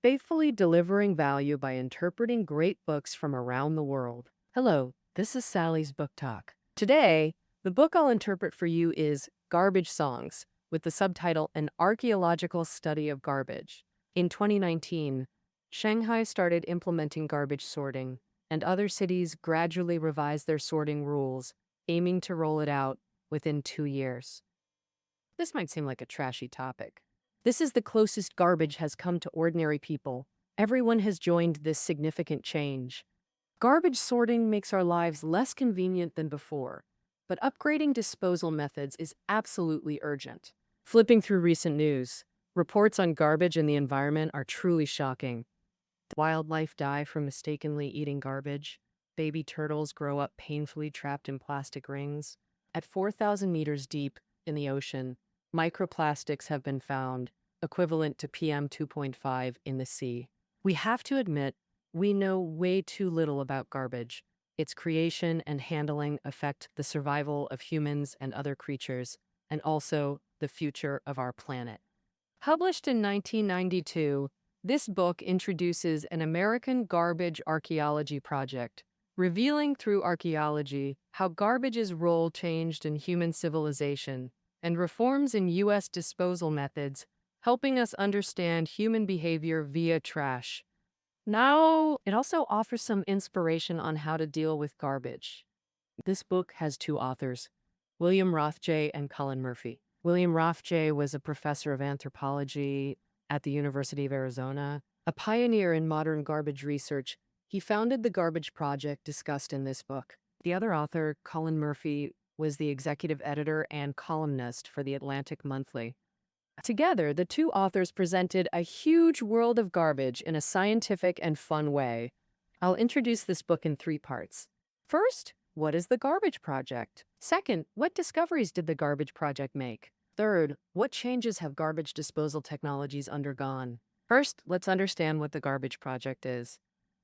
faithfully delivering value by interpreting great books from around the world. Hello, this is Sally's Book Talk. Today, the book I'll interpret for you is Garbage Songs, with the subtitle An Archaeological Study of Garbage. In 2019, Shanghai started implementing garbage sorting, and other cities gradually revised their sorting rules, aiming to roll it out within 2 years. This might seem like a trashy topic. This is the closest garbage has come to ordinary people. Everyone has joined this significant change. Garbage sorting makes our lives less convenient than before, but upgrading disposal methods is absolutely urgent. Flipping through recent news, reports on garbage in the environment are truly shocking. Wildlife die from mistakenly eating garbage. Baby turtles grow up painfully trapped in plastic rings. At 4,000 meters deep in the ocean, microplastics have been found, equivalent to PM 2.5 in the sea. We have to admit, we know way too little about garbage. Its creation and handling affect the survival of humans and other creatures, and also the future of our planet. Published in 1992, this book introduces an American garbage archaeology project, revealing through archaeology how garbage's role changed in human civilization and reforms in U.S. disposal methods, helping us understand human behavior via trash. Now, it also offers some inspiration on how to deal with garbage. This book has two authors, William Rothjay and Colin Murphy. William Rothjay was a professor of anthropology at the University of Arizona, a pioneer in modern garbage research. He founded the Garbage Project discussed in this book. The other author, Colin Murphy, was the executive editor and columnist for the Atlantic Monthly. Together, the two authors presented a huge world of garbage in a scientific and fun way. I'll introduce this book in three parts. First, what is the Garbage Project? Second, what discoveries did the Garbage Project make? Third, what changes have garbage disposal technologies undergone? First, let's understand what the Garbage Project is.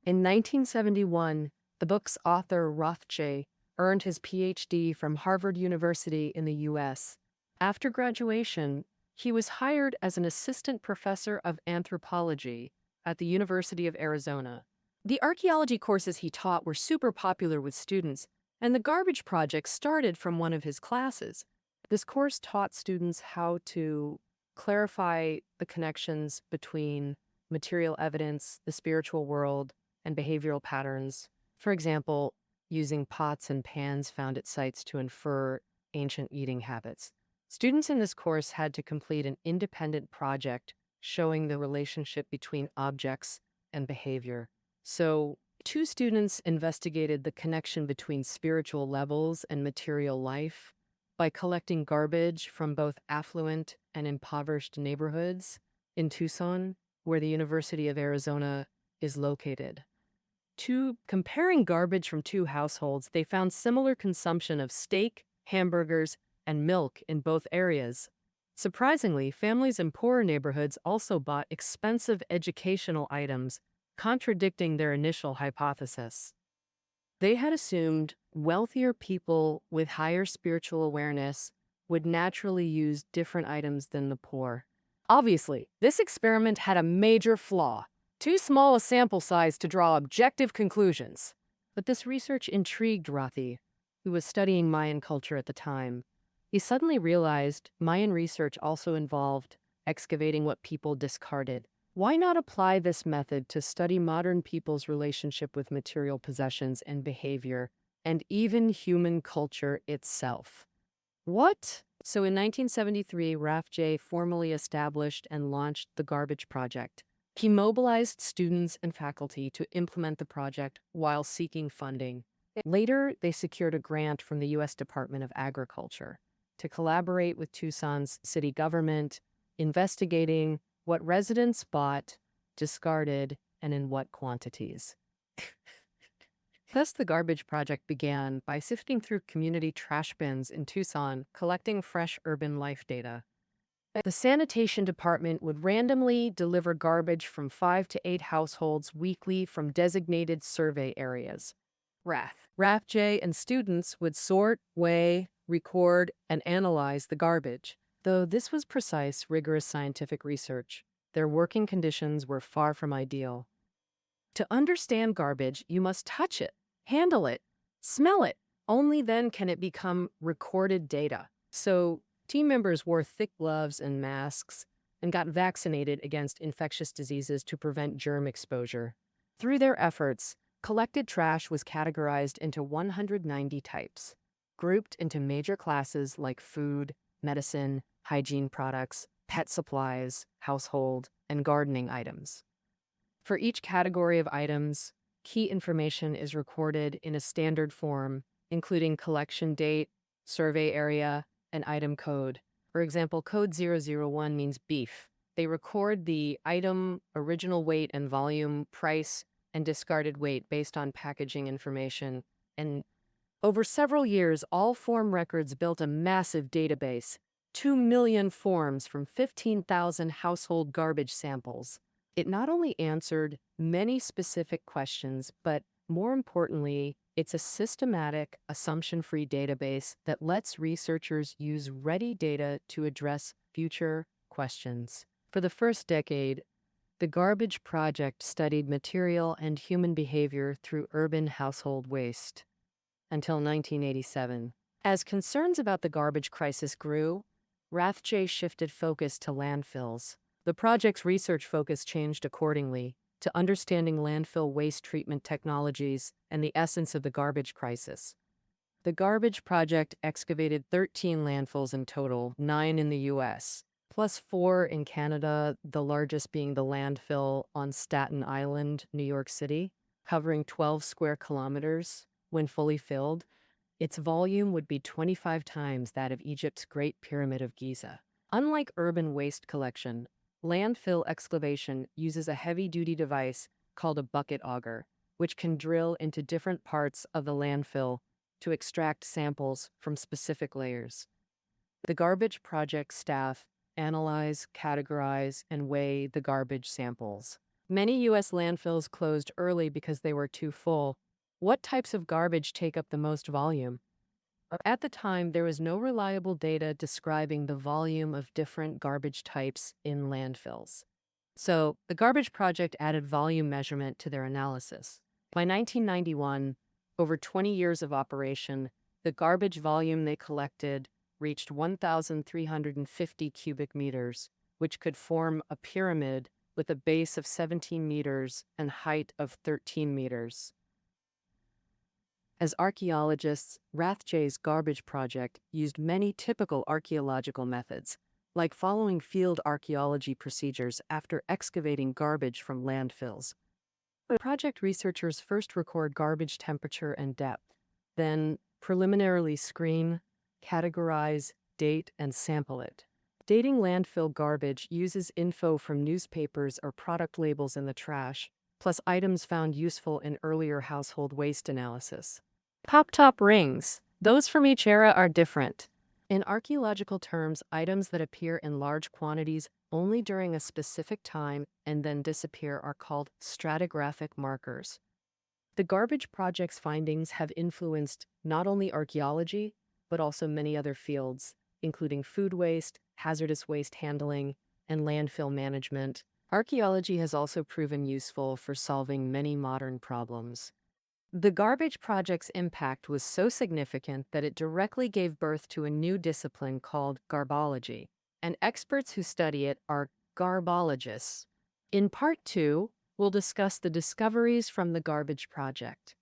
In 1971, the book's author, Rothjay, earned his PhD from Harvard University in the U.S. After graduation, he was hired as an assistant professor of anthropology at the University of Arizona. The archaeology courses he taught were super popular with students, and the Garbage Project started from one of his classes. This course taught students how to clarify the connections between material evidence, the spiritual world, and behavioral patterns. For example, using pots and pans found at sites to infer ancient eating habits. Students in this course had to complete an independent project showing the relationship between objects and behavior. So, two students investigated the connection between spiritual levels and material life by collecting garbage from both affluent and impoverished neighborhoods in Tucson, where the University of Arizona is located. Comparing garbage from two households, they found similar consumption of steak, hamburgers, and milk in both areas. Surprisingly, families in poorer neighborhoods also bought expensive educational items, contradicting their initial hypothesis. They had assumed wealthier people with higher spiritual awareness would naturally use different items than the poor. Obviously, this experiment had a major flaw, too small a sample size to draw objective conclusions. But this research intrigued Rothie, who was studying Mayan culture at the time. He suddenly realized Mayan research also involved excavating what people discarded. Why not apply this method to study modern people's relationship with material possessions and behavior, and even human culture itself? What? So in 1973, Rothjay formally established and launched the Garbage Project. He mobilized students and faculty to implement the project while seeking funding. Later, they secured a grant from the U.S. Department of Agriculture to collaborate with Tucson's city government, investigating what residents bought, discarded, and in what quantities. Thus, the Garbage Project began by sifting through community trash bins in Tucson, collecting fresh urban life data. The sanitation department would randomly deliver garbage from 5 to 8 households weekly from designated survey areas. Rothjay and students would sort, weigh, record, and analyze the garbage. Though this was precise, rigorous scientific research, Their working conditions were far from ideal. To understand garbage, you must touch it, handle it, smell it. Only then can it become recorded data. So, team members wore thick gloves and masks and got vaccinated against infectious diseases to prevent germ exposure. Through their efforts, collected trash was categorized into 190 types, grouped into major classes like food, medicine, hygiene products, pet supplies, household, and gardening items. For each category of items, key information is recorded in a standard form, including collection date, survey area, and item code. For example, code 001 means beef. They record the item, original weight and volume, price, and discarded weight based on packaging information. And over several years, all form records built a massive database, 2 million forms from 15,000 household garbage samples. It not only answered many specific questions, but more importantly, it's a systematic, assumption-free database that lets researchers use ready data to address future questions. For the first decade, the Garbage Project studied material and human behavior through urban household waste until 1987. As concerns about the garbage crisis grew, Rathje shifted focus to landfills. The project's research focus changed accordingly to understanding landfill waste treatment technologies and the essence of the garbage crisis. The Garbage Project excavated 13 landfills in total, 9 in the US, plus 4 in Canada, the largest being the landfill on Staten Island, New York City, covering 12 square kilometers. When fully filled, its volume would be 25 times that of Egypt's Great Pyramid of Giza. Unlike urban waste collection, landfill excavation uses a heavy-duty device called a bucket auger, which can drill into different parts of the landfill to extract samples from specific layers. The Garbage Project staff analyze, categorize, and weigh the garbage samples. Many U.S. landfills closed early because they were too full. What types of garbage take up the most volume? At the time, there was no reliable data describing the volume of different garbage types in landfills. So, the Garbage Project added volume measurement to their analysis. By 1991, over 20 years of operation, the garbage volume they collected reached 1,350 cubic meters, which could form a pyramid with a base of 17 meters and height of 13 meters. As archaeologists, Rathje's Garbage Project used many typical archaeological methods, like following field archaeology procedures after excavating garbage from landfills. Project researchers first record garbage temperature and depth, then preliminarily screen, categorize, date, and sample it. Dating landfill garbage uses info from newspapers or product labels in the trash, plus items found useful in earlier household waste analysis. Pop-top rings. Those from each era are different. In archaeological terms, items that appear in large quantities only during a specific time and then disappear are called stratigraphic markers. The Garbage Project's findings have influenced not only archaeology, but also many other fields, including food waste, hazardous waste handling, and landfill management. Archaeology has also proven useful for solving many modern problems. The Garbage Project's impact was so significant that it directly gave birth to a new discipline called garbology, and experts who study it are garbologists. In Part 2, we'll discuss the discoveries from the Garbage Project.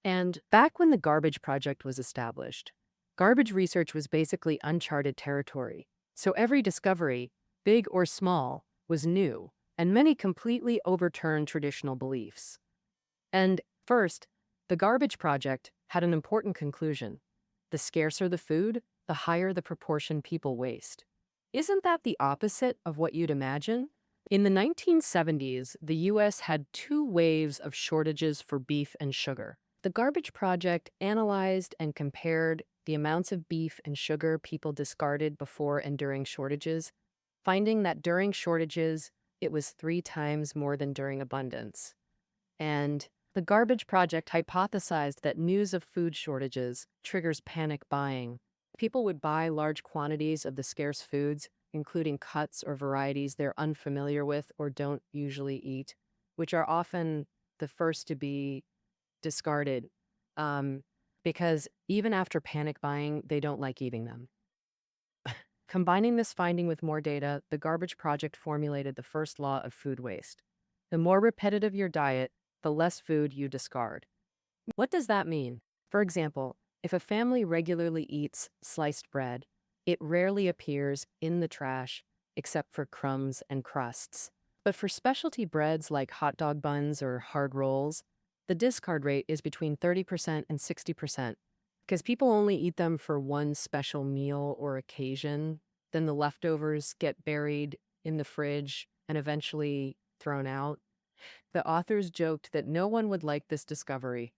And back when the Garbage Project was established, garbage research was basically uncharted territory. So every discovery, big or small, was new, and many completely overturned traditional beliefs. And first, the Garbage Project had an important conclusion. The scarcer the food, the higher the proportion people waste. Isn't that the opposite of what you'd imagine? In the 1970s, the U.S. had 2 waves of shortages for beef and sugar. The Garbage Project analyzed and compared the amounts of beef and sugar people discarded before and during shortages, finding that during shortages, it was 3 times more than during abundance. And the Garbage Project hypothesized that news of food shortages triggers panic buying. People would buy large quantities of the scarce foods including cuts or varieties they're unfamiliar with or don't usually eat, which are often the first to be discarded um, because even after panic buying, they don't like eating them. Combining this finding with more data, the Garbage Project formulated the first law of food waste. The more repetitive your diet, the less food you discard. What does that mean? For example, if a family regularly eats sliced bread, it rarely appears in the trash except for crumbs and crusts. But for specialty breads like hot dog buns or hard rolls, the discard rate is between 30% and 60%. Because people only eat them for one special meal or occasion, then the leftovers get buried in the fridge and eventually thrown out. The authors joked that no one would like this discovery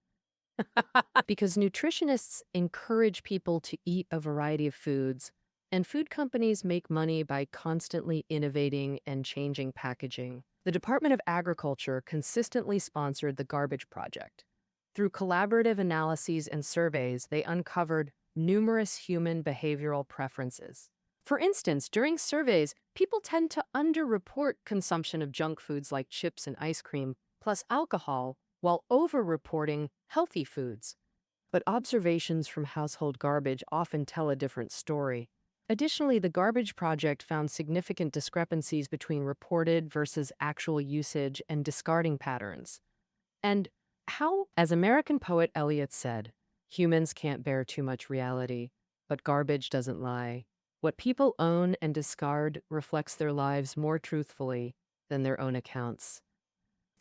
because nutritionists encourage people to eat a variety of foods, and food companies make money by constantly innovating and changing packaging. The Department of Agriculture consistently sponsored the Garbage Project. Through collaborative analyses and surveys, they uncovered numerous human behavioral preferences. For instance, during surveys, people tend to underreport consumption of junk foods like chips and ice cream, plus alcohol, while over-reporting healthy foods. But observations from household garbage often tell a different story. Additionally, the Garbage Project found significant discrepancies between reported versus actual usage and discarding patterns. And how, as American poet Eliot said, humans can't bear too much reality, but garbage doesn't lie. What people own and discard reflects their lives more truthfully than their own accounts.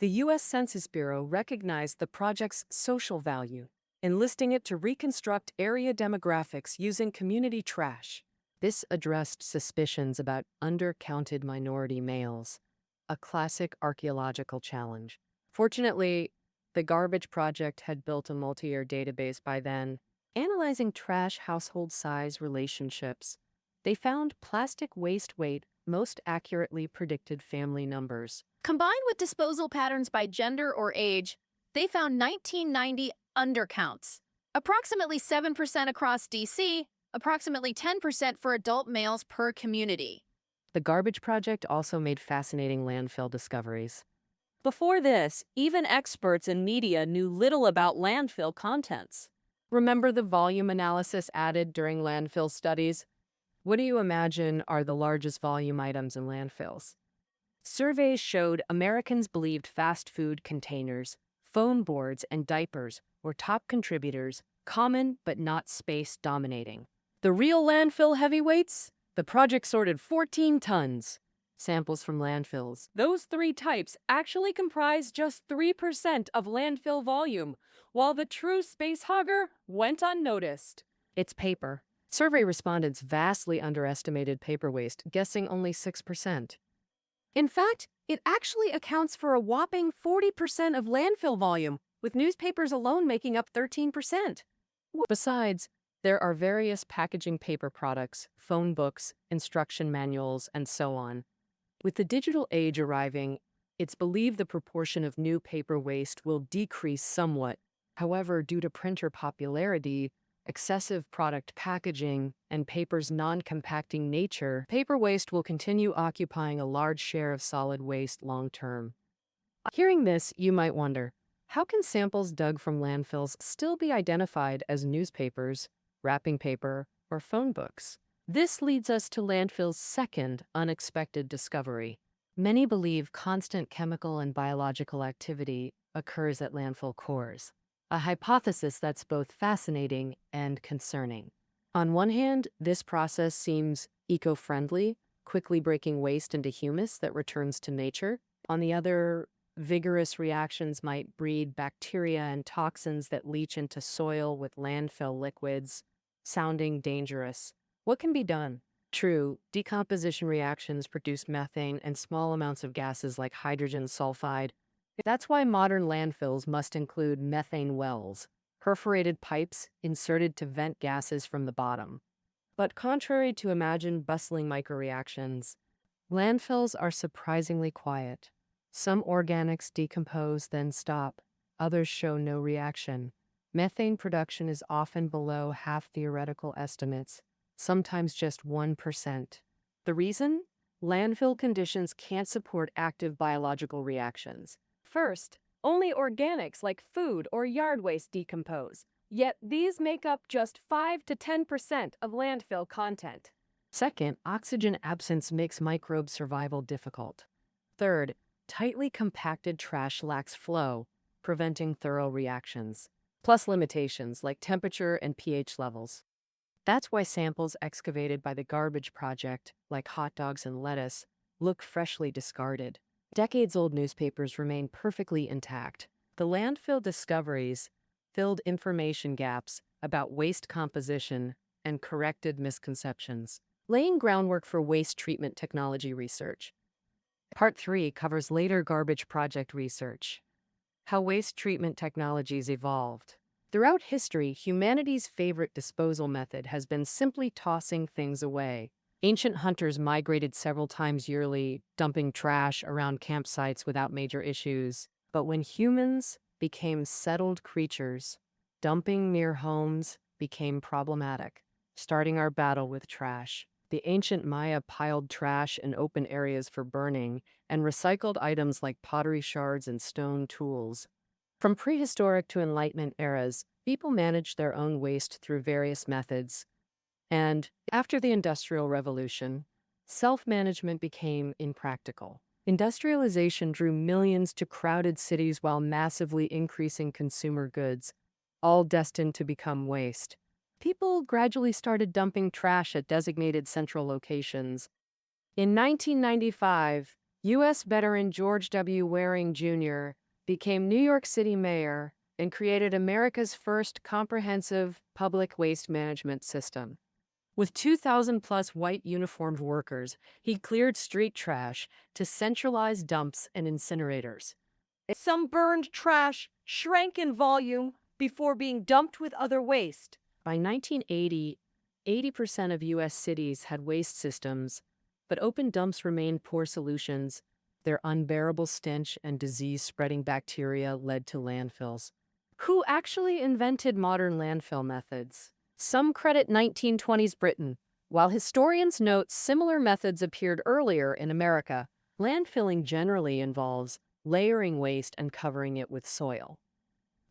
The U.S. Census Bureau recognized the project's social value, enlisting it to reconstruct area demographics using community trash. This addressed suspicions about undercounted minority males, a classic archaeological challenge. Fortunately, the Garbage Project had built a multi-year database by then, analyzing trash household size relationships. They found plastic waste weight most accurately predicted family numbers. Combined with disposal patterns by gender or age, they found 1990 undercounts, approximately 7% across DC, approximately 10% for adult males per community. The Garbage Project also made fascinating landfill discoveries. Before this, even experts in media knew little about landfill contents. Remember the volume analysis added during landfill studies? What do you imagine are the largest volume items in landfills? Surveys showed Americans believed fast food containers, foam boards, and diapers were top contributors, common but not space dominating. The real landfill heavyweights? The project sorted 14 tons. Samples from landfills. Those three types actually comprise just 3% of landfill volume, while the true space hogger went unnoticed. It's paper. Survey respondents vastly underestimated paper waste, guessing only 6%. In fact, it actually accounts for a whopping 40% of landfill volume, with newspapers alone making up 13%. Besides, there are various packaging paper products, phone books, instruction manuals, and so on. With the digital age arriving, it's believed the proportion of new paper waste will decrease somewhat. However, due to printer popularity, excessive product packaging, and paper's non-compacting nature, paper waste will continue occupying a large share of solid waste long-term. Hearing this, you might wonder, how can samples dug from landfills still be identified as newspapers, wrapping paper, or phone books? This leads us to landfill's second unexpected discovery. Many believe constant chemical and biological activity occurs at landfill cores, a hypothesis that's both fascinating and concerning. On one hand, this process seems eco-friendly, quickly breaking waste into humus that returns to nature. On the other, vigorous reactions might breed bacteria and toxins that leach into soil with landfill liquids, sounding dangerous. What can be done? True, decomposition reactions produce methane and small amounts of gases like hydrogen sulfide. That's why modern landfills must include methane wells, perforated pipes inserted to vent gases from the bottom. But contrary to imagined bustling microreactions, landfills are surprisingly quiet. Some organics decompose, then stop. Others show no reaction. Methane production is often below half theoretical estimates, sometimes just 1%. The reason? Landfill conditions can't support active biological reactions. First, only organics like food or yard waste decompose, yet these make up just 5 to 10% of landfill content. Second, oxygen absence makes microbe survival difficult. Third, tightly compacted trash lacks flow, preventing thorough reactions, plus limitations like temperature and pH levels. That's why samples excavated by the garbage project, like hot dogs and lettuce, look freshly discarded. Decades-old newspapers remain perfectly intact. The landfill discoveries filled information gaps about waste composition and corrected misconceptions, laying groundwork for waste treatment technology research. Part 3 covers later garbage project research, how waste treatment technologies evolved. Throughout history, humanity's favorite disposal method has been simply tossing things away. Ancient hunters migrated several times yearly, dumping trash around campsites without major issues. But when humans became settled creatures, dumping near homes became problematic, starting our battle with trash. The ancient Maya piled trash in open areas for burning and recycled items like pottery shards and stone tools. From prehistoric to Enlightenment eras, people managed their own waste through various methods. And after the Industrial Revolution, self-management became impractical. Industrialization drew millions to crowded cities while massively increasing consumer goods, all destined to become waste. People gradually started dumping trash at designated central locations. In 1995, U.S. veteran George W. Waring Jr. became New York City mayor and created America's first comprehensive public waste management system. With 2,000-plus white uniformed workers, he cleared street trash to centralized dumps and incinerators. Some burned trash shrank in volume before being dumped with other waste. By 1980, 80% of U.S. cities had waste systems, but open dumps remained poor solutions. Their unbearable stench and disease-spreading bacteria led to landfills. Who actually invented modern landfill methods? Some credit 1920s Britain, while historians note similar methods appeared earlier in America. Landfilling generally involves layering waste and covering it with soil.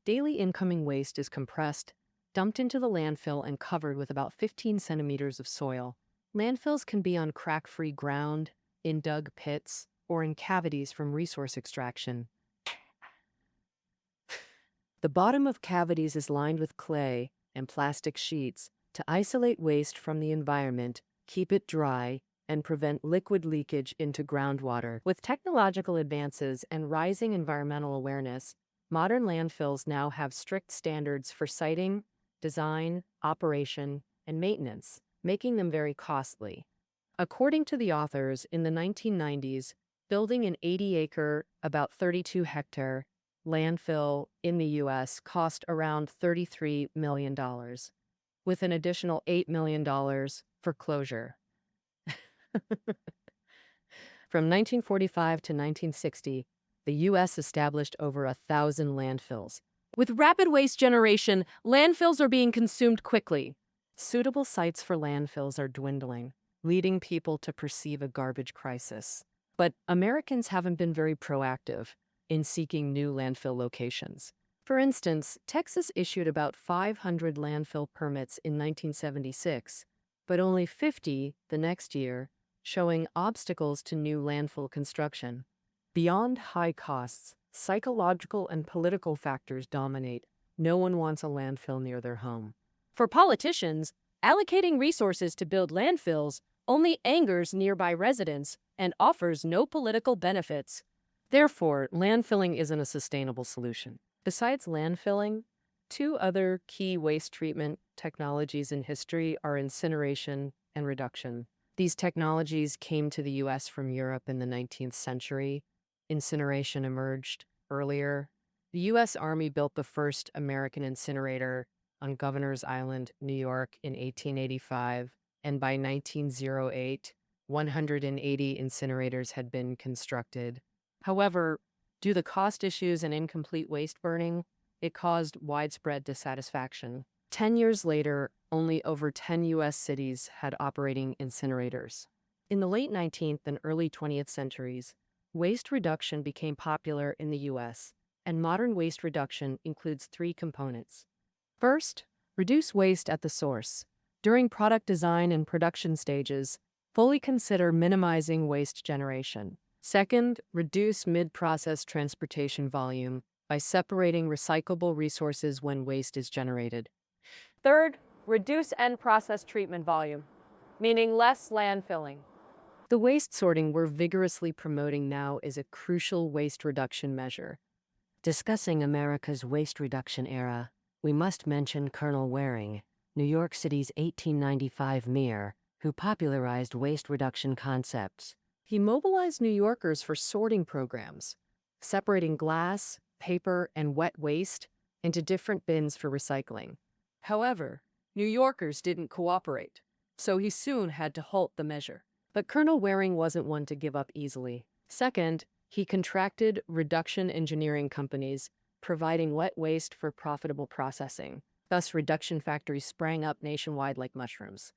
Daily incoming waste is compressed, dumped into the landfill, and covered with about 15 centimeters of soil. Landfills can be on crack-free ground, in dug pits, or in cavities from resource extraction. The bottom of cavities is lined with clay and plastic sheets to isolate waste from the environment, keep it dry, and prevent liquid leakage into groundwater. With technological advances and rising environmental awareness, modern landfills now have strict standards for siting, design, operation, and maintenance, making them very costly. According to the authors, in the 1990s, building an 80-acre, about 32-hectare, landfill in the U.S. cost around $33 million, with an additional $8 million for closure. From 1945 to 1960, the U.S. established over 1,000 landfills. With rapid waste generation, landfills are being consumed quickly. Suitable sites for landfills are dwindling, leading people to perceive a garbage crisis. But Americans haven't been very proactive in seeking new landfill locations. For instance, Texas issued about 500 landfill permits in 1976, but only 50 the next year, showing obstacles to new landfill construction. Beyond high costs, psychological and political factors dominate. No one wants a landfill near their home. For politicians, allocating resources to build landfills only angers nearby residents and offers no political benefits. Therefore, landfilling isn't a sustainable solution. Besides landfilling, two other key waste treatment technologies in history are incineration and reduction. These technologies came to the U.S. from Europe in the 19th century. Incineration emerged earlier. The U.S. Army built the first American incinerator on Governor's Island, New York, in 1885, and by 1908, 180 incinerators had been constructed. However, due to cost issues and incomplete waste burning, it caused widespread dissatisfaction. 10 years later, only over 10 U.S. cities had operating incinerators. In the late 19th and early 20th centuries, waste reduction became popular in the U.S., and modern waste reduction includes three components. First, reduce waste at the source. During product design and production stages, fully consider minimizing waste generation. Second, reduce mid-process transportation volume by separating recyclable resources when waste is generated. Third, reduce end process treatment volume, meaning less landfilling. The waste sorting we're vigorously promoting now is a crucial waste reduction measure. Discussing America's waste reduction era, we must mention Colonel Waring, New York City's 1895 mayor, who popularized waste reduction concepts. He mobilized New Yorkers for sorting programs, separating glass, paper, and wet waste into different bins for recycling. However, New Yorkers didn't cooperate, so he soon had to halt the measure. But Colonel Waring wasn't one to give up easily. Second, he contracted reduction engineering companies, providing wet waste for profitable processing. Thus, reduction factories sprang up nationwide like mushrooms.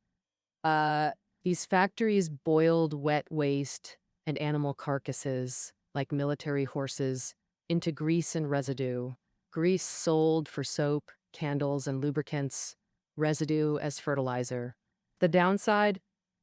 These factories boiled wet waste and animal carcasses, like military horses, into grease and residue. Grease sold for soap, candles, and lubricants, residue as fertilizer. The downside?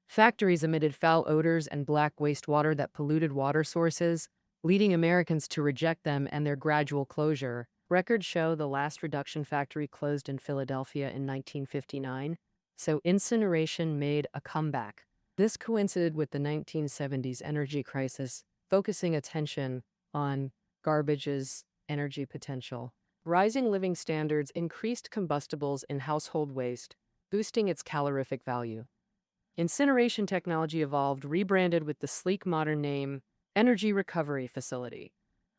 Factories emitted foul odors and black wastewater that polluted water sources, leading Americans to reject them and their gradual closure. Records show the last reduction factory closed in Philadelphia in 1959, so incineration made a comeback. This coincided with the 1970s energy crisis, focusing attention on garbage's energy potential. Rising living standards increased combustibles in household waste, boosting its calorific value. Incineration technology evolved, rebranded with the sleek modern name Energy Recovery Facility.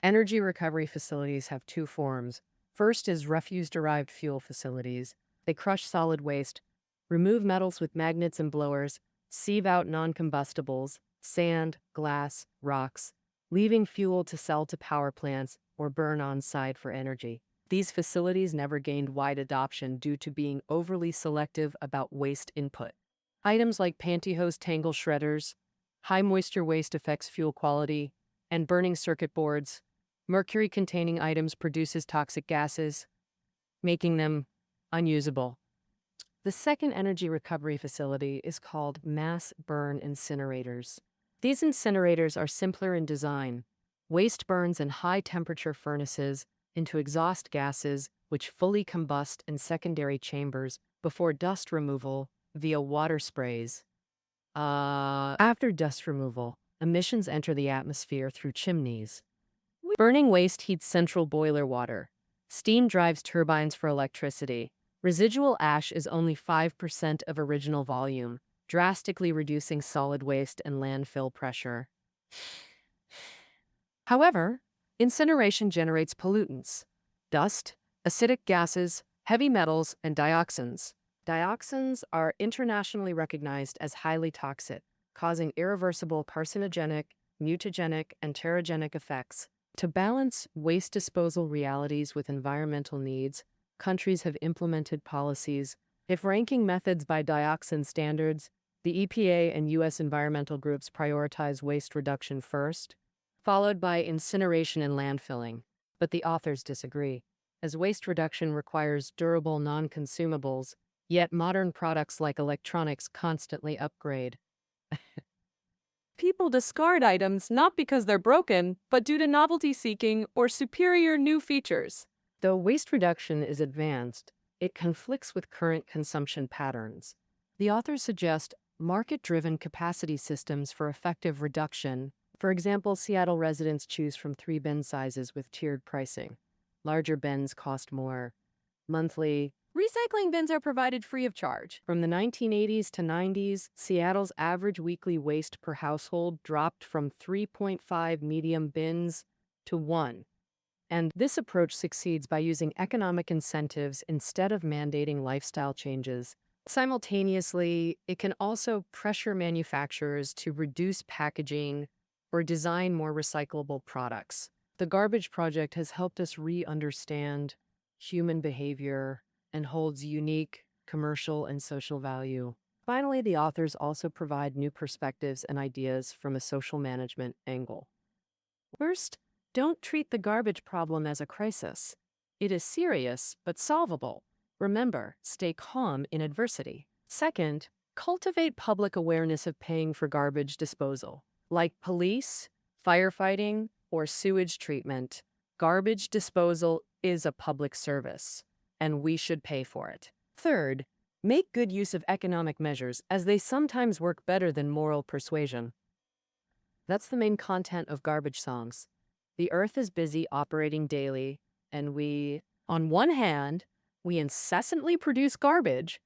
Energy recovery facilities have two forms. First is refuse-derived fuel facilities. They crush solid waste, remove metals with magnets and blowers, sieve out non-combustibles, sand, glass, rocks, leaving fuel to sell to power plants or burn on-site for energy. These facilities never gained wide adoption due to being overly selective about waste input. Items like pantyhose tangle shredders, high moisture waste affects fuel quality, and burning circuit boards. Mercury-containing items produces toxic gases, making them unusable. The second energy recovery facility is called mass burn incinerators. These incinerators are simpler in design. Waste burns in high-temperature furnaces into exhaust gases which fully combust in secondary chambers before dust removal via water sprays. After dust removal, emissions enter the atmosphere through chimneys. Burning waste heats central boiler water. Steam drives turbines for electricity. Residual ash is only 5% of original volume, drastically reducing solid waste and landfill pressure. However, incineration generates pollutants: dust, acidic gases, heavy metals, and dioxins. Dioxins are internationally recognized as highly toxic, causing irreversible carcinogenic, mutagenic, and terogenic effects. To balance waste disposal realities with environmental needs, countries have implemented policies. If ranking methods by dioxin standards, the EPA and U.S. environmental groups prioritize waste reduction first, followed by incineration and landfilling. But the authors disagree, as waste reduction requires durable non-consumables, yet modern products like electronics constantly upgrade. People discard items not because they're broken, but due to novelty seeking or superior new features. Though waste reduction is advanced, it conflicts with current consumption patterns. The authors suggest market-driven capacity systems for effective reduction. For example, Seattle residents choose from 3 bin sizes with tiered pricing. Larger bins cost more. Monthly recycling bins are provided free of charge. From the 1980s to 90s, Seattle's average weekly waste per household dropped from 3.5 medium bins to 1. And this approach succeeds by using economic incentives instead of mandating lifestyle changes. Simultaneously, it can also pressure manufacturers to reduce packaging or design more recyclable products. The Garbage Project has helped us re-understand human behavior and holds unique commercial and social value. Finally, the authors also provide new perspectives and ideas from a social management angle. First, don't treat the garbage problem as a crisis. It is serious, but solvable. Remember, stay calm in adversity. Second, cultivate public awareness of paying for garbage disposal, like police, firefighting, or sewage treatment. Garbage disposal is a public service, and we should pay for it. Third, make good use of economic measures, as they sometimes work better than moral persuasion. That's the main content of garbage songs. The earth is busy operating daily, and on one hand, we incessantly produce garbage.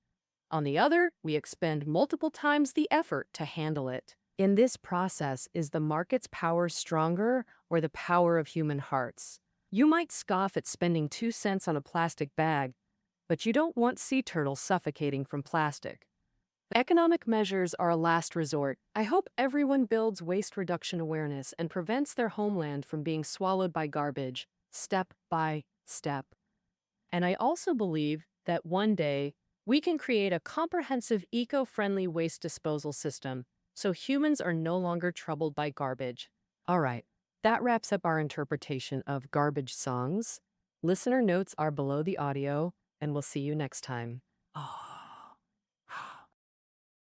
On the other, we expend multiple times the effort to handle it. In this process, is the market's power stronger or the power of human hearts? You might scoff at spending 2 cents on a plastic bag, but you don't want sea turtles suffocating from plastic. Economic measures are a last resort. I hope everyone builds waste reduction awareness and prevents their homeland from being swallowed by garbage, step by step. And I also believe that one day we can create a comprehensive eco-friendly waste disposal system so humans are no longer troubled by garbage. All right, that wraps up our interpretation of garbage songs. Listener notes are below the audio, and we'll see you next time.